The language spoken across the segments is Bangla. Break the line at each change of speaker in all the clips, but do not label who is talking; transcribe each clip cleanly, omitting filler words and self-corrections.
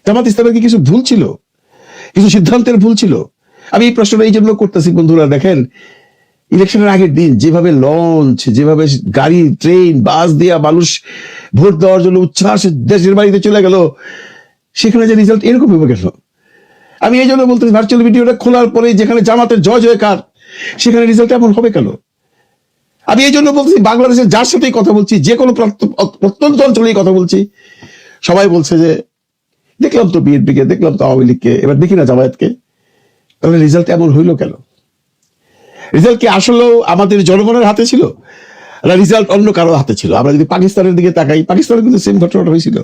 জামাত ইসলামের কি কিছু ভুল ছিল, কিছু সিদ্ধান্তের ভুল ছিল? আমি এই প্রশ্নটা এই জন্য করতেছি বন্ধুরা, দেখেন ইলেকশনের আগের দিন যেভাবে লঞ্চ, যেভাবে গাড়ি, ট্রেন, বাস দিয়া মানুষ ভোট দেওয়ার জন্য উচ্ছ্বাস দেশের বাড়িতে চলে গেল, সেখানে যে রেজাল্ট এরকম হবে কেন? আমি এই জন্য বলতেছি ভার্চুয়াল ভিডিওটা খোলার পরে যেখানে জামাতের জয় জয়কার, সেখানে রেজাল্ট এমন হবে কেন? আমি এই জন্য বলতেছি বাংলাদেশের যার সাথেই কথা বলছি, যে কোনো প্রত্যন্ত অঞ্চলেই কথা বলছি, সবাই বলছে যে দেখলাম তো বিএনপিকে, দেখলাম তো আওয়ামী লীগকে, এবার দেখি না জামায়াতকে। তাহলে রেজাল্ট এমন হইল কেন? রেজাল্ট কি আসলেও আমাদের জনগণের হাতে ছিল না রেজাল্ট অন্য কারো হাতে ছিল? আমরা যদি পাকিস্তানের দিকে তাকাই, পাকিস্তানে কিন্তু সেম ঘটনাটা হয়েছিল।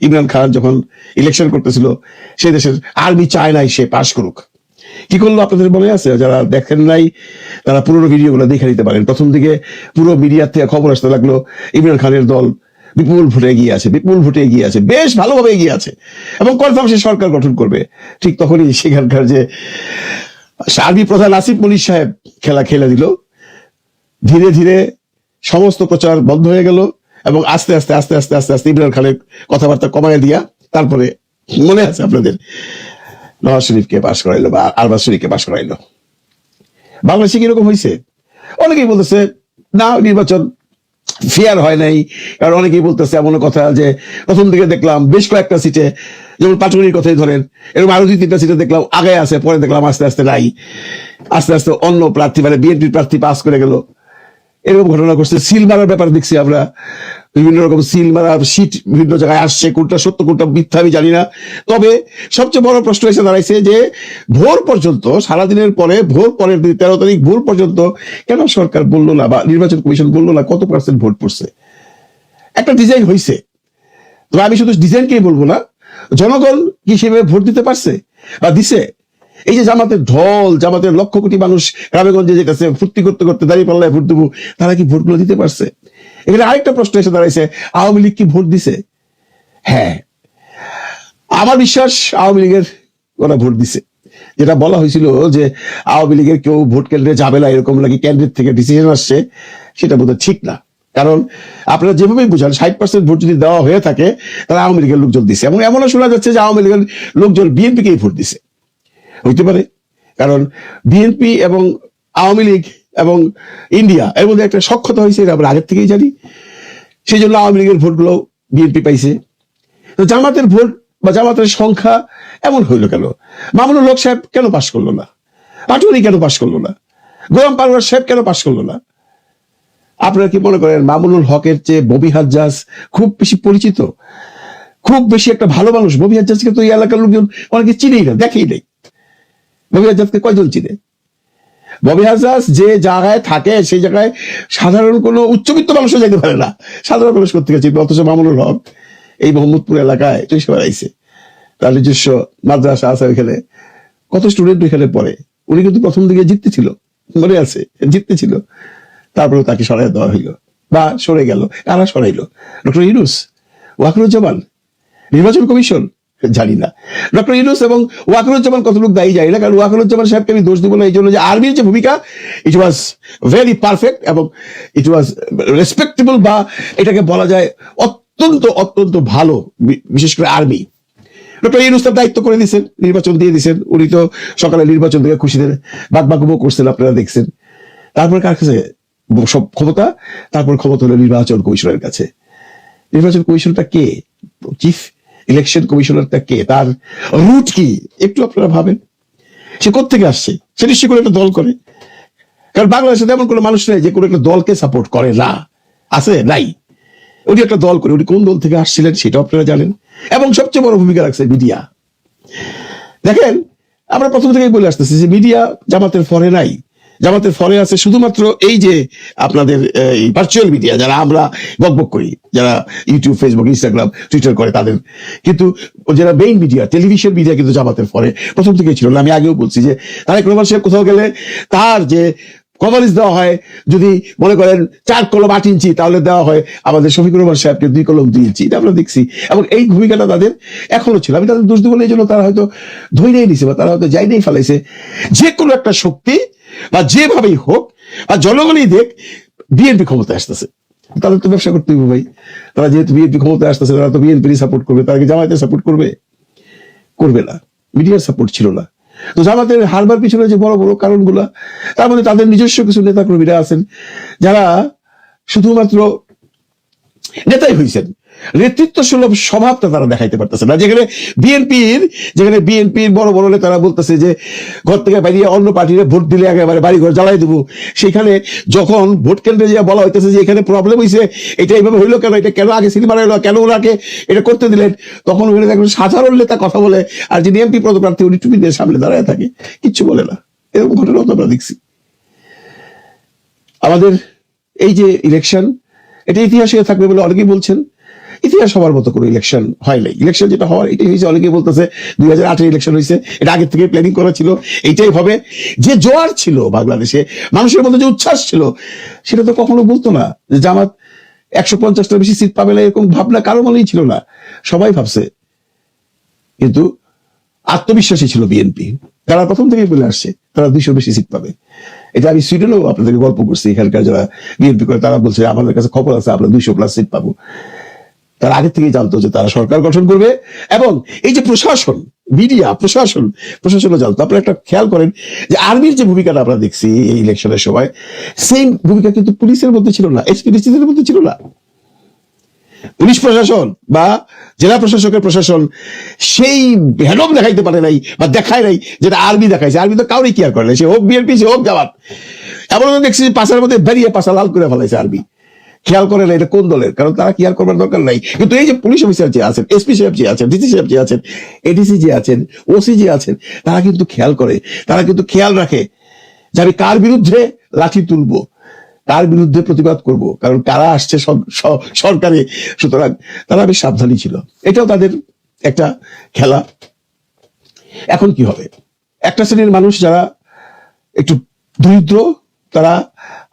ইমরান খান যখন ইলেকশন করতেছিল, সেই দেশের আর্মি চায় নাই সে পাশ করুক। কি করলো আপনাদের মনে আছে? যারা দেখেন নাই তারা পুরোনো ভিডিওগুলো দেখে নিতে পারেন। প্রথম দিকে পুরো মিডিয়ার থেকে খবর আসতে লাগলো ইমরান খানের দল বিপুল ভোটে এগিয়ে আছে, বিপুল ভোটে এগিয়ে আছে, বেশ ভালোভাবে এগিয়ে আছে এবং কনফার্ম সে সরকার গঠন করবে। ঠিক তখনই সেখানকার যে আর্মি প্রধান আসিফ মনির সাহেব খেলা খেলে দিল। ধীরে ধীরে সমস্ত প্রচার বন্ধ হয়ে গেল এবং আস্তে আস্তে আস্তে আস্তে আস্তে আস্তে ইমরান খানের কথাবার্তা কমায় দিয়া তারপরে মনে আছে আপনাদের নওয়াজ শরীফকে পাশ করাইলো বা আরবাজ শরীফকে পাশ করাইলো। বাংলাদেশে কিরকম হয়েছে? অনেকেই বলতেছে না নির্বাচন ফেয়ার হয় নাই, কারণ অনেকেই বলতেছে এমন কথা যে প্রথম দিকে দেখলাম বেশ কয়েকটা সিটে, যেমন পাটুরির কথাই ধরেন, এরকম আরো 2-3টা সিটে দেখলাম আগে আছে, পরে দেখলাম আস্তে আস্তে নাই, আস্তে আস্তে অন্য প্রার্থী মানে বিএনপির প্রার্থী পাস করে গেল। এরকম ঘটনা ঘটছে। সিল মারার ব্যাপার দেখছি আমরা, বিভিন্ন রকম সিল মারা সিট বিভিন্ন জায়গায় আসছে, কোনটা সত্য কোনটা মিথ্যা আমি জানি না। তবে সবচেয়ে বড় প্রশ্ন এসে দাঁড়াইছে যে ভোর পর্যন্ত, সারাদিনের পরে ভোর পরের 13 তারিখ ভোর পর্যন্ত কেন সরকার বললো না বা নির্বাচন কমিশন বললো না কত পার্সেন্ট ভোট পড়ছে? একটা ডিজাইন হয়েছে, তবে আমি শুধু ডিজাইনকেই বলবো না, জনগণ কি সেভাবে ভোট দিতে পারছে বা দিছে? এই যে জামাতের ঢল, জামাতের লক্ষ কোটি মানুষ গ্রামেগঞ্জে যেতেছে ফুর্তি করতে করতে দাঁড়িয়ে পাল্লায় ভোট দেবো, তারা কি ভোটগুলো দিতে পারছে? এখানে আরেকটা প্রশ্ন এসে দাঁড়াইছে, আওয়ামী লীগ কি ভোট দিছে? হ্যাঁ, আমার বিশ্বাস আওয়ামী লীগের ওরা ভোট দিছে। যেটা বলা হয়েছিল যে আওয়ামী লীগের কেউ ভোট কেন্দ্রে যাবে না, এরকম নাকি ক্যান্ডিডেট থেকে ডিসিশন আসছে, সেটা বোধহয় ঠিক না। কারণ আপনারা যেভাবেই বুঝান 60% ভোট যদি দেওয়া হয়ে থাকে তাহলে আওয়ামী লীগের লোকজন দিছে, এবং এমনও শোনা যাচ্ছে যে আওয়ামী লীগের লোকজন বিএনপিকেই ভোট দিছে। হইতে পারে, কারণ বিএনপি এবং আওয়ামী লীগ এবং ইন্ডিয়া এর মধ্যে একটা সখ্যতা হয়েছে, এটা আমরা আগের থেকেই জানি। সেই জন্য আওয়ামী লীগের ভোটগুলো বিএনপি পাইছে। তো জামাতের ভোট বা জামাতের সংখ্যা এমন হইলো কেন? মামুনুল হক সাহেব কেন পাশ করলো না? পাটুয়ারি কেন পাশ করলো না? গোলাম পারভেজ সাহেব কেন পাশ করলো না? আপনারা কি মনে করেন মামুনুল হকের চেয়ে ববি হাজ্জাজ খুব বেশি পরিচিত, খুব বেশি একটা ভালো মানুষ? ববি হাজ্জাজকে তো এই এলাকার লোকজন অনেকে চিনেই না, দেখেই নেই। ববি হাজ্জাজকে কয়জন চিনে? ববি হাজ্জাজ যে জায়গায় থাকে সেই জায়গায় সাধারণ কোনো উচ্চবিত্ত মানুষও যেতে পারে না, সাধারণ মানুষ করতে গেছে। অথচ মামুনুল হক এই মোহাম্মদপুর এলাকায় চৈশে বেড়াইছে, তার নিজস্ব মাদ্রাসা আছে ওইখানে, কত স্টুডেন্ট ওইখানে পড়ে। উনি কিন্তু প্রথম দিকে জিততেছিল, মনে আছে, জিততেছিল, তারপরে তাকে সরাই দেওয়া হইলো বা সরে গেল। কারা সরাইলো? ডক্টর ইউনূস, ওয়াকারুজ্জামান, নির্বাচন কমিশন? জানি না। ডক্টর ইউনূস এবং ওয়াকারুজ্জামান কতটুকু দায়ী জানি না, কারণ ওয়াকারুজ্জামান সাহেবকে আমি দোষ দিব না এই জন্য যে আর্মির যে ভূমিকা, ইট ওয়াজ ভেরি পারফেক্ট এবং ইট ওয়াজ রেসপেক্টেবল, বা এটাকে বলা যায় অত্যন্ত অত্যন্ত ভালো, বিশেষ করে আর্মি। ডক্টর ইউনূস তার দায়িত্ব করে দিয়েছেন, নির্বাচন দিয়ে দিয়েছেন। উনি তো সকালে নির্বাচন থেকে খুশিতে বাগবাগবো করছেন, আপনারা দেখছেন। তারপরে কার কাছে সব ক্ষমতা? তারপর ক্ষমতা হলো নির্বাচন কমিশনের কাছে। নির্বাচন কমিশনটা কে? চিফ ইলেকশন কমিশনারটা কে? তার রুট কি একটু আপনারা ভাবেন। সে কোত্থেকে আসছে? সে নিশ্চয়ই কোনো একটা দল করে, কারণ বাংলাদেশে তেমন কোনো মানুষ নেই যে কোনো একটা দলকে সাপোর্ট করে না, আছে? নাই। উনি একটা দল করে, উনি কোন দল থেকে আসছিলেন সেটা আপনারা জানেন। এবং সবচেয়ে বড় ভূমিকা রাখছে মিডিয়া। দেখেন, আমরা প্রথম থেকেই বলে আসতেছি যে মিডিয়া জামাতের ফরে নাই, জামাতের ফরে আছে শুধুমাত্র এই যে আপনাদের ভার্চুয়াল মিডিয়া, যারা আমরা বকবক করি, যারা ইউটিউব, ফেসবুক, ইনস্টাগ্রাম, টুইটার করে তাদের। কিন্তু যারা মেইন মিডিয়া, টেলিভিশন মিডিয়া কিন্তু জামাতের ফরে প্রথম থেকেই ছিল না। আমি আগেও বলছি যে তারেক রহমান সাহেব কোথাও গেলে তার যে কভারেজ দেওয়া হয়, যদি মনে করেন 4 কলম 8 ইঞ্চি, তাহলে দেওয়া হয় আমাদের শফিকুর রহমান সাহেবকে 2 কলম 2 ইঞ্চি। এটা আমরা দেখছি, এবং এই ভূমিকাটা তাদের এখনো ছিল। আমি তাদের দোষ দিব না, এই জন্য তারা হয়তো ধৈর্যই নিছে বা তারা হয়তো যাইনেই ফেলাইছে। যে কোনো একটা শক্তি বা যেভাবেই হোক বা জনগণই দেখ বিএনপি ক্ষমতায় আসতেছে, তাদের তো ব্যবসা করতে হবে ভাই। তারা যেহেতু বিএনপি ক্ষমতায় আসতেছে, তারা তো বিএনপি সাপোর্ট করবে, তারা কি জামায়াতের সাপোর্ট করবে? করবে না, মিডিয়ার সাপোর্ট ছিল না। তো জামাতের হারবার পিছনে যে বড় বড় কারণগুলা, তার মধ্যে তাদের নিজস্ব কিছু নেতা কর্মীরা আছেন যারা শুধুমাত্র নেতাই হয়েছেন, নেতৃত্ব সুলভ স্বভাবটা তারা দেখাইতে পারতেছে না। যেখানে বিএনপির বড় বড় নেতারা বলতেছে যে ঘর থেকে বেরিয়ে অন্য পার্টিরে ভোট দিলে একেবারে বাড়ি ঘর জ্বালাই দেবো, সেখানে যখন ভোট কেন্দ্রে যে বলা হইতেছে যে এখানে প্রবলেম হয়েছে, এটা এইভাবে হইলো কেন, এটা কেন আগে সিনেমা হইলো, কেন ওনাকে এটা করতে দিলেন, তখন ওখানে একজন সাধারণ নেতা কথা বলে, আর যিনি এমপি পদপ্রার্থী উনি টুপি দিয়ে সামনে দাঁড়ায় থাকে, কিচ্ছু বলে না। এরকম ঘটনাও তো আমরা দেখছি। আমাদের এই যে ইলেকশন, এটা ইতিহাসে থাকবে বলে অনেকেই বলছেন। ইতিহাস হওয়ার মতো কোনো ইলেকশন হয় নাই। ইলেকশন যেটা হওয়ার এটাই হয়েছে, অনেকেই বলতেছে 2008 ইলেকশন হয়েছে, এটা আগের থেকে প্ল্যানিং করা ছিল, এইটাই হবে। যে জোয়ার ছিল বাংলাদেশে, মানুষের মধ্যে যে উচ্ছ্বাস ছিল, সেটা তো কখনো বলতো না যে জামাত 150টার বেশি সিট পাবে না, এরকম ভাবনা কারো মনেই ছিল না, সবাই ভাবছে। কিন্তু আত্মবিশ্বাসী ছিল বিএনপি, তারা প্রথম থেকে বলে আসছে তারা 200 বেশি সিট পাবে। এটা আমি সুইডেনেও আপনাদেরকে গল্প করছি, এখানকার যারা বিএনপি করে তারা বলছে আমাদের কাছে খবর আছে আমরা 200+ সিট পাবো। তারা আগে থেকেই জানতো যে তারা সরকার গঠন করবে, এবং এই যে প্রশাসন, মিডিয়া, প্রশাসনও জানতো। আপনারা একটা খেয়াল করেন যে আর্মির যে ভূমিকাটা আমরা দেখছি এই ইলেকশনের সময়, সেম ভূমিকা কিন্তু পুলিশের মধ্যে ছিল না, এসপি ডিসিদের মধ্যে ছিল না। পুলিশ প্রশাসন বা জেলা প্রশাসকের প্রশাসন সেই ভেনম দেখাইতে পারে নাই বা দেখায় নাই যেটা আর্মি দেখাইছে। আর্মি তো কাউরই কেয়ার করে না, সে হোক বিএনপি, সে হোক জামাত। এমন দেখছি পাশার মধ্যে বেরিয়ে পাশা লাল করে ফেলাইছে আর্মি, খেয়াল করে না এটা কোন দলের, কারণ তারা কেয়ার করবার দরকার নাই। কিন্তু এই যে পুলিশ অফিসার যে আছেন, এসপি সাহেব যে আছেন, ডিসি সাহেব যে আছেন, এডিসি যে আছেন, ওসি যে আছেন, তারা কিন্তু খেয়াল করে, তারা কিন্তু খেয়াল রাখে যে আমি কার বিরুদ্ধে লাঠি তুলবো, কার বিরুদ্ধে প্রতিবাদ করব, কারণ কারা আসছে সরকারে। সুতরাং তারা বেশ সাবধানী ছিল, এটাও তাদের একটা খেলা। এখন কি হবে, একটা শ্রেণীর মানুষ যারা একটু দরিদ্র, তারা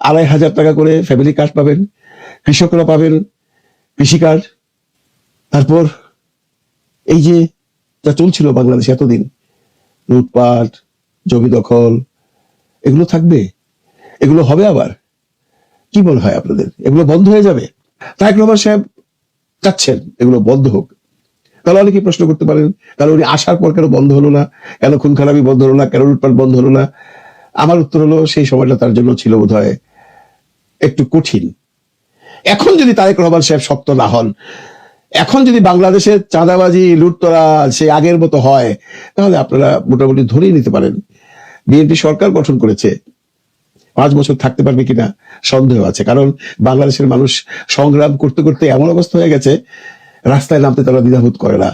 2,500 টাকা করে ফ্যামিলি কার্ড পাবেন, কৃষকরা পাবেন কৃষি কার্ড। তারপর এই যে যা চলছিল বাংলাদেশে এতদিন, লুটপাট, জমি দখল, এগুলো থাকবে, এগুলো হবে আবার। কি মনে হয় আপনাদের, এগুলো বন্ধ হয়ে যাবে? তারেক রহমান সাহেব চাচ্ছেন এগুলো বন্ধ হোক। তাহলে অনেকেই প্রশ্ন করতে পারেন, তাহলে উনি আসার পর কেন বন্ধ হলো না, কেন খুন খারাপি বন্ধ হলো না, কেন লুটপাট বন্ধ হলো না? আমার উত্তর হলো, সেই সময়টা তার জন্য ছিল বোধহয় একটু কঠিন। এখন যদি তারেক রহমান সাহেব শক্ত না হন, এখন যদি বাংলাদেশের চাঁদাবাজি, লুটতরা সে আগের মতো হয়, তাহলে আপনারা মোটামুটি ধরেই নিতে পারেন বিএনপি সরকার গঠন করেছে 5 বছর থাকতে পারবে কিনা সন্দেহ আছে। কারণ বাংলাদেশের মানুষ সংগ্রাম করতে করতে এমন অবস্থা হয়ে গেছে, রাস্তায় নামতে তারা দ্বিধাবোধ করে না।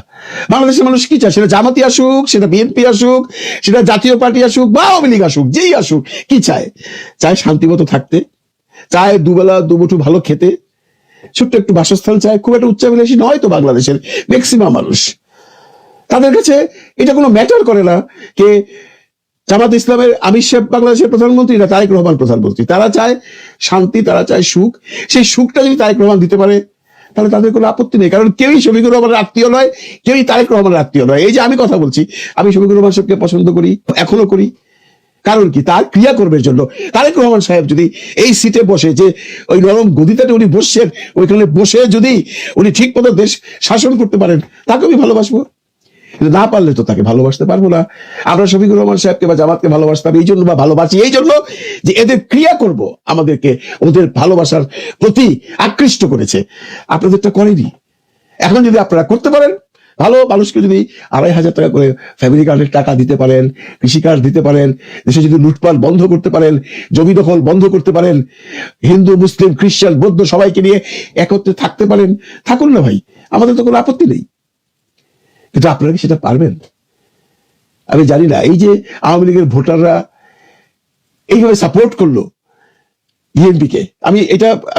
বাংলাদেশের মানুষ কি চায়, সেটা জামাতি আসুক, সেটা বিএনপি আসুক, সেটা জাতীয় পার্টি আসুক বা আওয়ামী লীগ আসুক, যেই আসুক, কি চায়? চায় শান্তিমতো থাকতে, চায় দুবেলা দুমুঠো ভালো খেতে, ছোট্ট একটু বাসস্থান চায়। খুব একটা উচ্চাভিলাষী নয় তো বাংলাদেশের ম্যাক্সিমাম মানুষ। তাদের কাছে এটা কোনো ম্যাটার করে না কে জামাত ইসলামের আমির সাহেব বাংলাদেশের প্রধানমন্ত্রী না তারেক রহমান প্রধানমন্ত্রী। তারা চায় শান্তি, তারা চায় সুখ। সেই সুখটা যদি তারেক রহমান দিতে পারে, তাহলে তাদের কোনো আপত্তি নেই। কারণ কেউই শফিকুর রহমানের আত্মীয় নয়, কেউই তারেক রহমানের আত্মীয় নয়। এই যে আমি কথা বলছি, আমি শফিকুর রহমান সাহেবকে পছন্দ করি, এখনো করি। কারণ কি, তার ক্রিয়াকর্মের জন্য। তারেক রহমান সাহেব যদি এই সিটে বসে, যে ওই নরম গদিটাতে উনি বসছেন, ওইখানে বসে যদি উনি ঠিক মতো দেশ শাসন করতে পারেন, তাকে আমি ভালোবাসবো। কিন্তু না পারলে তো তাকে ভালোবাসতে পারবো না। আমরা শফিকুর রহমান সাহেবকে বা জামাতকে ভালোবাসতাম এই জন্য, বা ভালোবাসি এই জন্য যে এদের ক্রিয়াকর্ম আমাদেরকে ওদের ভালোবাসার প্রতি আকৃষ্ট করেছে। আপনাদেরটা করেনি। এখন যদি আপনারা করতে পারেন, ভালো মানুষকে যদি 2,500 টাকা করে ফ্যামিলি কার্ডের টাকা দিতে পারেন, কৃষি কার্ড দিতে পারেন, দেশে যদি লুটপাট বন্ধ করতে পারেন, জমি দখল বন্ধ করতে পারেন, হিন্দু মুসলিম খ্রিস্টান বৌদ্ধ সবাইকে নিয়ে একত্রে থাকতে পারেন, থাকুন না ভাই, আমাদের তো কোনো আপত্তি নেই। কিন্তু আপনারা কি সেটা পারবেন? আমি জানি না। এই যে আওয়ামী লীগের ভোটাররা এইভাবে সাপোর্ট করলো বিএনপিকে, আমি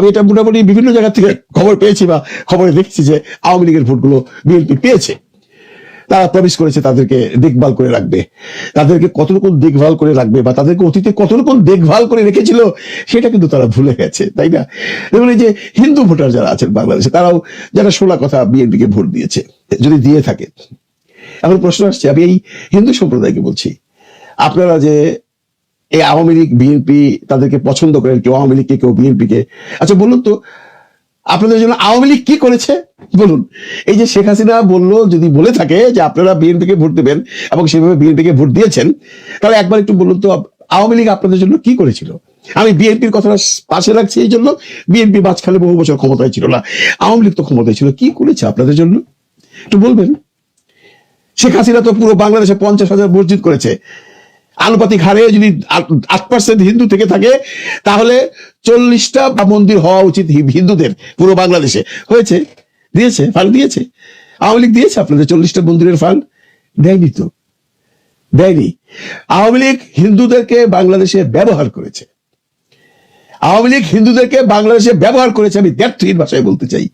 এটা মোটামুটি বিভিন্ন জায়গা থেকে খবর পেয়েছি বা খবরে দেখছি যে আওয়ামী লীগের ভোটগুলো বিএনপি পেয়েছে। তারা প্রমিস করেছে তাদেরকে দেখভাল করে রাখবে, তাদেরকে কতটুকু দেখভাল করে রাখবে বা তাদেরকে অতীতে কতটুকু দেখভাল করে রেখেছিল সেটা কিন্তু তারা ভুলে গেছে, তাই না? এবং এই যে হিন্দু ভোটার যারা আছেন বাংলাদেশে, তারাও যারা 16 কথা বিএনপিকে ভোট দিয়েছে, যদি দিয়ে থাকে, এখন প্রশ্ন আসছে, আমি এই হিন্দু সম্প্রদায়কে বলছি, আপনারা যে এই আওয়ামী লীগ বিএনপি তাদেরকে পছন্দ করেন, কেউ আওয়ামী লীগকে কেউ বিএনপিকে, আচ্ছা বলুন তো, আপনাদের জন্য আওয়ামী লীগ কি করেছে বলুন। এই যে শেখ হাসিনা বললো, যদি বলে থাকে যে আপনারা বিএনপিকে ভোট দেবেন এবং সেভাবে বিএনপিকে ভোট দিয়েছেন, তাহলে একবার একটু বলুন তো আওয়ামী লীগ আপনাদের জন্য কি করেছিল। আমি বিএনপির কথাটা পাশে রাখছি এই জন্য, বিএনপি মাঝখানে বহু বছর ক্ষমতায় ছিল না, আওয়ামী লীগ তো ক্ষমতায় ছিল, কি করেছে আপনাদের জন্য একটু বলবেন। শেখ হাসিনা তো পুরো বাংলাদেশে 50,000 মসজিদ করেছে। আনুপাতিক হারে যদি 8% হিন্দু থেকে থাকে, তাহলে 40টা মন্দির হওয়া উচিত হিন্দুদের পুরো বাংলাদেশে। হয়েছে? দিয়েছে? ফান্ড দিয়েছে? আওয়ামী লীগ দিয়েছে আপনাদের 40টা মন্দিরের ফান্ড? দেয়নি তো, দেয়নি। আওয়ামী লীগ হিন্দুদেরকে বাংলাদেশে ব্যবহার করেছে, আওয়ামী লীগ হিন্দুদেরকে বাংলাদেশে ব্যবহার করেছে। আমি দ্ব্যর্থহীন ভাষায় বলতে চাই,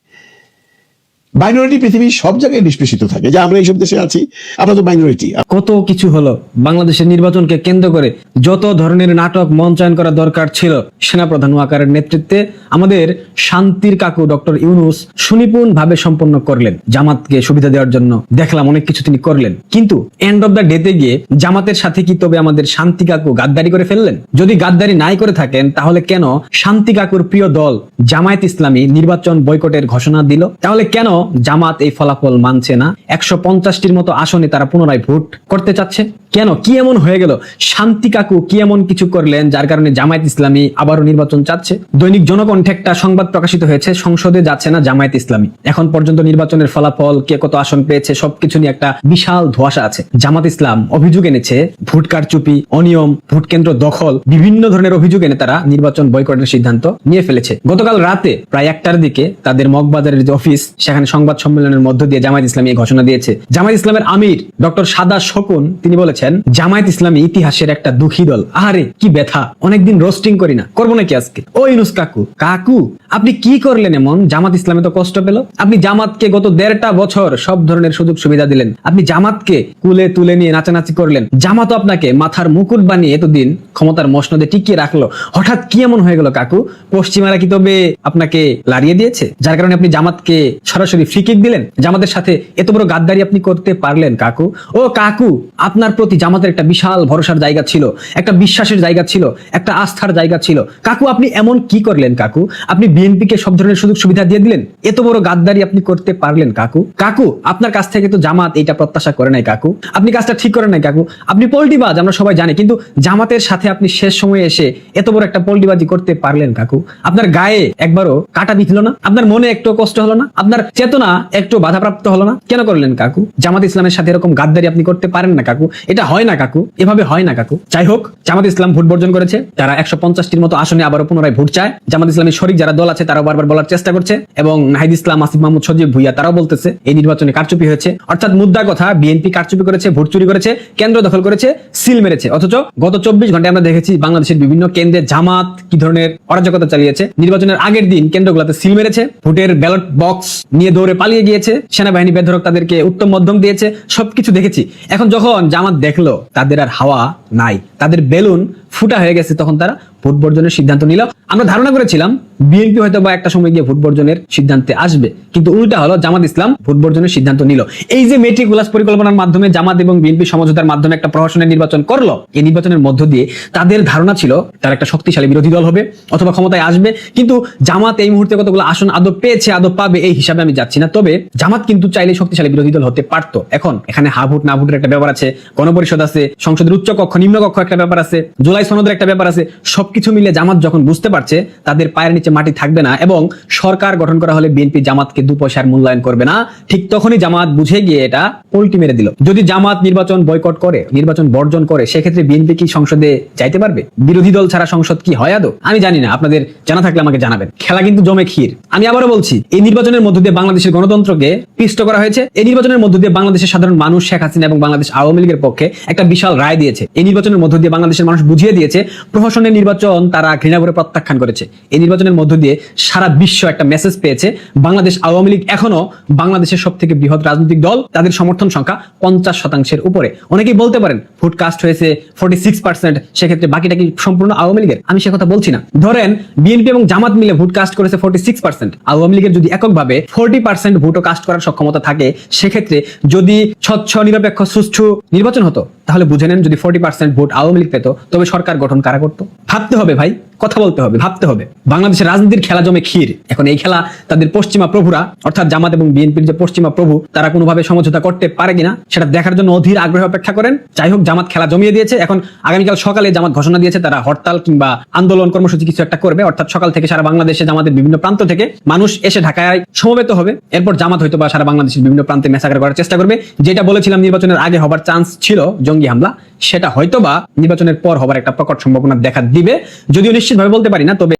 মাইনরিটি পৃথিবীর সব জায়গায় নিষ্পেষিত থাকে, যে আমরা এইসব দেশে আছি, আমরা তো মাইনরিটি।
কত কিছু হলো বাংলাদেশের নির্বাচনকে কেন্দ্র করে, যত ধরনের নাটক মঞ্চায়ন করা দরকার ছিল সেনাপ্রধান ওয়াকারের নেতৃত্বে আমাদের শান্তির কাকু ডক্টর ইউনূস সুনিপুণ ভাবে সম্পন্ন করলেন জামাতকে সুবিধা দেওয়ার জন্য। দেখলাম অনেক কিছু তিনি করলেন, কিন্তু এন্ড অফ দ্য ডেতে গিয়ে জামাতের সাথে কি তবে আমাদের শান্তি কাকু গাদ্দারি করে ফেললেন? যদি গাদ্দারি নাই করে থাকেন, তাহলে কেন শান্তি কাকুর প্রিয় দল জামায়াত ইসলামী নির্বাচন বয়কটের ঘোষণা দিল? তাহলে কেন জামাত এই ফলাফল মানছে না? 150টির মতো আসনে তারা পুনরায় ভোট করতে চাচ্ছে কেন? কি এমন হয়ে গেল? শান্তি কাকু কি এমন কিছু করলেন যার কারণে জামায়াত ইসলামী আবারও নির্বাচন চাচ্ছে? দৈনিক জনকণ্ঠে একটা সংবাদ প্রকাশিত হয়েছে, সংসদে যাচ্ছে না জামায়াত ইসলামী। এখন পর্যন্ত নির্বাচনের ফলাফল, কে কত আসন পেয়েছে, সবকিছু নিয়ে একটা বিশাল ধোঁয়াশা আছে। জামাত ইসলাম অভিযোগ এনেছে ভোট কারচুপি, অনিয়ম, ভোট কেন্দ্র দখল, বিভিন্ন ধরনের অভিযোগ এনে তারা নির্বাচন বয়কটের সিদ্ধান্ত নিয়ে ফেলেছে। গতকাল রাতে প্রায় 1টার দিকে তাদের মগবাজারের যে অফিস, সেখানে সংবাদ সম্মেলনের মধ্য দিয়ে জামায়াত ইসলামী এই ঘোষণা দিয়েছে। জামায়াত ইসলামের আমির ডক্টর সাদা শকুন তিনি বলেছেন, জামায়াত ইসলামী ইতিহাসের একটা দুঃখী দল। আরে কি ব্যথা, অনেকদিন রোস্টিং করি না, করবো নাকি আজকে? ও ইউনূস কাকু, কাকু আপনি কি করলেন এমন? জামাত ইসলামে তো কষ্ট পেল। আপনি জামাতকে গত 1.5টা বছর সব ধরনের সুযোগ সুবিধা দিলেন, আপনি জামাতকে কুলে তুলে নিয়ে নাচানাচি করলেন, জামাতও আপনাকে মাথার মুকুট বানিয়ে এতদিন ক্ষমতার মসনদে টিকিয়ে রাখলো। হঠাৎ কি এমন হয়ে গেল কাকু? পশ্চিমারা কি তবে আপনাকে লাড়িয়ে দিয়েছে, যার কারণে আপনি জামাতকে সরাসরি ফ্রি কিক দিলেন? জামাতের সাথে এত বড় গাদ্দারি আপনি করতে পারলেন কাকু? ও কাকু, আপনার প্রতি জামাতের একটা বিশাল ভরসার জায়গা ছিল, একটা বিশ্বাসের জায়গা ছিল, একটা আস্থার জায়গা ছিল। কাকু আপনি এমন কি করলেন কাকু? আপনি বিএনপিকে সব ধরনের সুযোগ সুবিধা দিয়ে দিলেন, এত বড় গাদ্দারি আপনি করতে পারলেন কাকু? কাকু আপনার কাছ থেকে তো জামাত এইটা প্রত্যাশা করে নাই কাকু, আপনি কাজটা ঠিক করেন নাই কাকু। আপনি পল্টিবাজ, আমরা সবাই জানি, কিন্তু জামাতের সাথে আপনি শেষ সময়ে এসে এত বড় একটা পল্টিবাজি করতে পারলেন কাকু? আপনার গায়ে একবারও কাটা বিঁধল না? আপনার মনে একটু কষ্ট হলো না? আপনার চেতনা একটু বাধাপ্রাপ্ত হলো না? কেন করলেন কাকু? জামাত ইসলামের সাথে এরকম গাদ্দারি আপনি করতে পারেন না কাকু, এটা হয় না কাকু, এভাবে হয় না কাকু। যাই হোক, জামাত ইসলাম ভোট বর্জন করেছে, তারা 150টির মতো আসনে আবারও পুনরায় ভোট চায়। জামাত ইসলামের শরীক যারা দল আছে তারাও বারবার বলার চেষ্টা করছে, এবং নাহিদ ইসলাম, আসিফ মাহমুদ, সজীব ভুইয়া তারাও বলতেছে এই নির্বাচনে কারচুপি হয়েছে। অর্থাৎ মুদ্রা কথা, বিএনপি কারচুপি করেছে, ভোট চুরি করেছে, কেন্দ্র দখল করেছে, সিল মেরেছে। অথচ গত 24 ঘন্টায় আমরা দেখেছি বাংলাদেশের বিভিন্ন কেন্দ্রে জামাত কি ধরনের অরাজকতা চালিয়েছে। নির্বাচনের আগের দিন কেন্দ্রগুলোতে সিল মেরেছে, ভোটের ব্যালট বক্স নিয়ে দৌড়ে পালিয়ে গিয়েছে, সেনাবাহিনী বেধড়ক তাদেরকে উত্তম মধ্যম দিয়েছে, সবকিছু দেখেছি। এখন যখন জামাত দেখলো তাদের আর হাওয়া নাই, তাদের বেলুন ফুটা হয়ে গেছে, তখন তারা ভোট বর্জনের সিদ্ধান্ত নিল। আমরা ধারণা করেছিলাম বিএনপি হয়তো বা একটা সময় গিয়ে ভোট বর্জনের সিদ্ধান্তে আসবে, কিন্তু উল্টা হলো, জামাত ইসলাম ভোট বর্জনের সিদ্ধান্ত নিল। এই যে মেট্রিকুলাস পরিকল্পনার মাধ্যমে জামাত এবং বিএনপি সমঝোতার মাধ্যমে একটা প্রশাসনের নির্বাচন করলো, এই নির্বাচনের মধ্য দিয়ে তাদের ধারণা ছিল তারা একটা শক্তিশালী বিরোধী দল হবে অথবা ক্ষমতায় আসবে। কিন্তু জামাত এই মুহূর্তে কতগুলো আসন আদৌ পেয়েছে, আদৌ পাবে, এই হিসাবে আমি যাচ্ছি না। তবে জামাত কিন্তু চাইলে শক্তিশালী বিরোধী দল হতে পারতো। এখন এখানে হা ভোট না ভোটের একটা ব্যাপার আছে, গণপরিষদ আছে, সংসদের উচ্চ কক্ষ নিম্ন কক্ষ একটা ব্যাপার আছে, জুলাই সনদের একটা ব্যাপার আছে। সবকিছু মিলে জামাত যখন বুঝতে পারছে তাদের পায়ের নিচে মাটি থাকবে না এবং সরকার গঠন করা হলে বিএনপি জামাতকে 2 পয়সার মূল্যায়ন করবে না, ঠিক তখনই জামাত বুঝে গিয়ে এটা পল্টি মেরে দিল। যদি জামাত নির্বাচন বয়কট করে, নির্বাচন বর্জন করে, সেক্ষেত্রে বিএনপি কি সংসদে যাইতে পারবে? বিরোধী দল ছাড়া সংসদ কি হয় আদৌ? আমি জানি না, আপনাদের জানা থাকলে আমাকে জানাবেন। খেলা কিন্তু জমে ক্ষীর। আমি আবারও বলছি, এই নির্বাচনের মধ্য দিয়ে বাংলাদেশের গণতন্ত্রকে পিষ্ট করা হয়েছে। এই নির্বাচনের মধ্য দিয়ে বাংলাদেশের সাধারণ মানুষ শেখ হাসিনা এবং বাংলাদেশ আওয়ামী লীগের পক্ষে একটা বিশাল রায় দিয়েছে। এই নির্বাচনের মধ্য দিয়ে বাংলাদেশের মানুষ বুঝিয়ে দিয়েছে প্রহসনের নির্বাচন তারা ঘৃণা করে প্রত্যাখ্যান করেছে। এই নির্বাচনের মধ্য দিয়ে সারা বিশ্ব একটা মেসেজ পেয়েছে, বাংলাদেশ আওয়ামী লীগ এখনো বাংলাদেশের সব থেকে বৃহৎ রাজনৈতিক দল, তাদের সমর্থন সংখ্যা 50% উপরে। অনেকেই বলতে পারেন ভোট কাস্ট হয়েছে 46%, সেক্ষেত্রে বাকিটা কি সম্পূর্ণ আওয়ামী লীগের? আমি সে কথা বলছি না। ধরেন বিএনপি এবং জামাত মিলে ভোট কাস্ট করেছে 46%, আওয়ামী লীগের যদি এককভাবে 40% ভোটও কাস্ট করার সক্ষমতা থাকে, সেক্ষেত্রে যদি স্বচ্ছ, নিরপেক্ষ, সুষ্ঠু নির্বাচন হতো, তাহলে বুঝে নেন, যদি 40% ভোট আওয়ামী লীগ পেত তবে সরকার গঠন কারা করতো? ভাবতে হবে ভাই, কথা বলতে হবে, ভাবতে হবে। বাংলাদেশের রাজনীতির খেলা জমে ক্ষীর। এখন এই খেলা তাদের পশ্চিমা প্রভুরা অর্থাৎ জামাত এবং বিএনপির যে পশ্চিমা প্রভু তারা কোনোভাবে সমঝোতা করতে পারে কিনা সেটা দেখার জন্য অধীর আগ্রহে অপেক্ষা করেন। যাই হোক, জামাত খেলা জমিয়ে দিয়েছে। এখন আগামীকাল সকালে জামাত ঘোষণা দিয়েছে তারা হরতাল কিংবা আন্দোলন কর্মসূচি কিছু একটা করবে, অর্থাৎ সকাল থেকে সারা বাংলাদেশে জামাতের বিভিন্ন প্রান্ত থেকে মানুষ এসে ঢাকায় সমবেত হবে। এরপর জামাত হয়তো বা সারা বাংলাদেশের বিভিন্ন প্রান্তে মেসাকার করার চেষ্টা করবে। যেটা বলেছিলাম নির্বাচনের আগে হবার চান্স ছিল জঙ্গি হামলা, সেটা হয়তো বা নির্বাচনের পর হবার একটা প্রকট সম্ভাবনা দেখা দিবে, যদিও নিশ্চিতভাবে বলতে পারি না। তবে